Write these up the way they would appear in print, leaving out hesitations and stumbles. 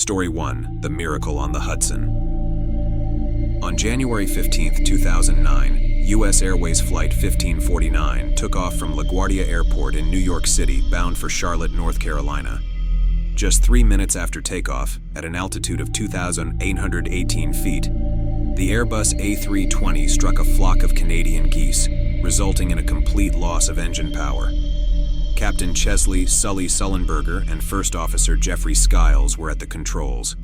Story 1: The Miracle on the Hudson. On January 15, 2009, U.S. Airways Flight 1549 took off from LaGuardia Airport in New York City, bound for Charlotte, North Carolina. Just 3 minutes after takeoff, at an altitude of 2,818 feet, the Airbus A320 struck a flock of Canadian geese, resulting in a complete loss of engine power. Captain Chesley "Sully" Sullenberger and First Officer Jeffrey Skiles were at the controls.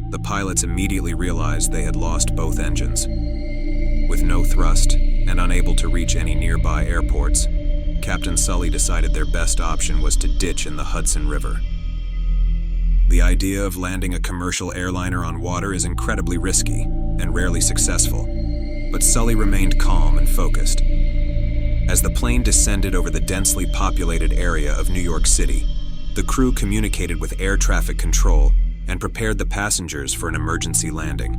The pilots immediately realized they had lost both engines. With no thrust and unable to reach any nearby airports, Captain Sully decided their best option was to ditch in the Hudson River. The idea of landing a commercial airliner on water is incredibly risky and rarely successful, but Sully remained calm and focused. As the plane descended over the densely populated area of New York City, the crew communicated with air traffic control and prepared the passengers for an emergency landing.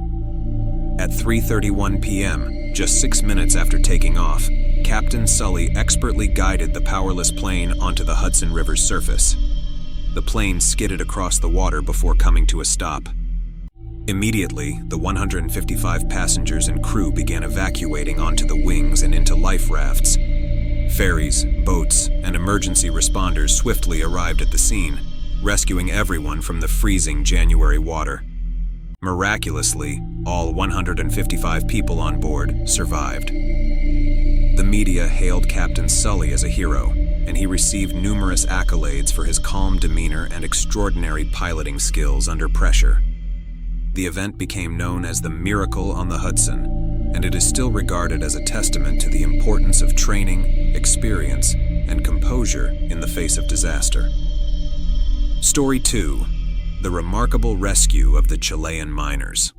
At 3:31 p.m., just 6 minutes after taking off, Captain Sully expertly guided the powerless plane onto the Hudson River's surface. The plane skidded across the water before coming to a stop. Immediately, the 155 passengers and crew began evacuating onto the wings and into life rafts. Ferries, boats, and emergency responders swiftly arrived at the scene, rescuing everyone from the freezing January water. Miraculously, all 155 people on board survived. The media hailed Captain Sully as a hero, and he received numerous accolades for his calm demeanor and extraordinary piloting skills under pressure. The event became known as the Miracle on the Hudson, and it is still regarded as a testament to the importance of training, experience, and composure in the face of disaster. Story 2: The Remarkable Rescue of the Chilean Miners.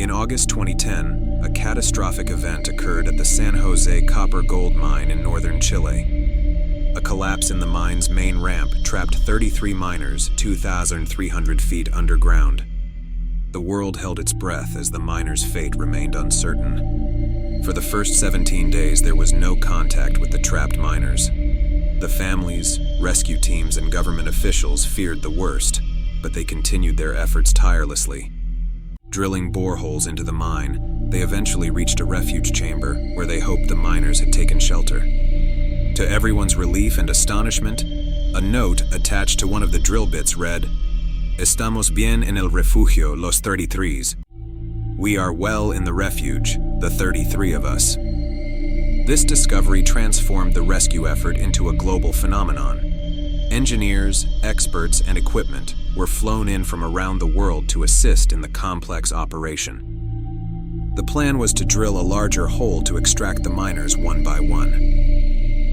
In August 2010, a catastrophic event occurred at the San Jose copper gold mine in northern Chile. A collapse in the mine's main ramp trapped 33 miners 2,300 feet underground. The world held its breath as the miners' fate remained uncertain. For the first 17 days, there was no contact with the trapped miners. The families, rescue teams, and government officials feared the worst, but they continued their efforts tirelessly. Drilling boreholes into the mine, they eventually reached a refuge chamber where they hoped the miners had taken shelter. To everyone's relief and astonishment, a note attached to one of the drill bits read, "Estamos bien en el refugio, los 33s. We are well in the refuge, the 33 of us." This discovery transformed the rescue effort into a global phenomenon. Engineers, experts, and equipment were flown in from around the world to assist in the complex operation. The plan was to drill a larger hole to extract the miners one by one.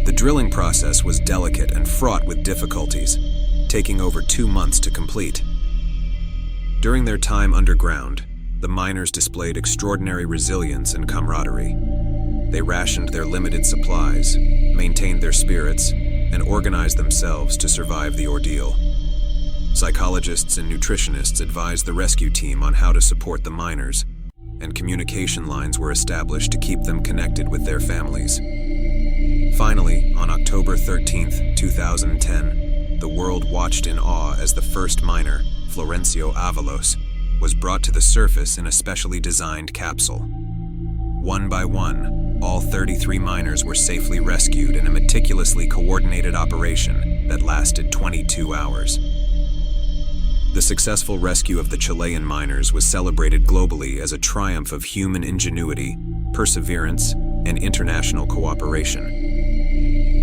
The drilling process was delicate and fraught with difficulties, taking over 2 months to complete. During their time underground, the miners displayed extraordinary resilience and camaraderie. They rationed their limited supplies, maintained their spirits, and organized themselves to survive the ordeal. Psychologists and nutritionists advised the rescue team on how to support the miners, and communication lines were established to keep them connected with their families. Finally, on October 13, 2010, the world watched in awe as the first miner, Florencio Avalos, was brought to the surface in a specially designed capsule. One by one, all 33 miners were safely rescued in a meticulously coordinated operation that lasted 22 hours. The successful rescue of the Chilean miners was celebrated globally as a triumph of human ingenuity, perseverance, and international cooperation.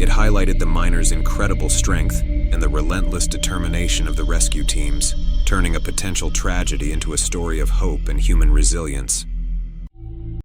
It highlighted the miners' incredible strength and the relentless determination of the rescue teams, turning a potential tragedy into a story of hope and human resilience.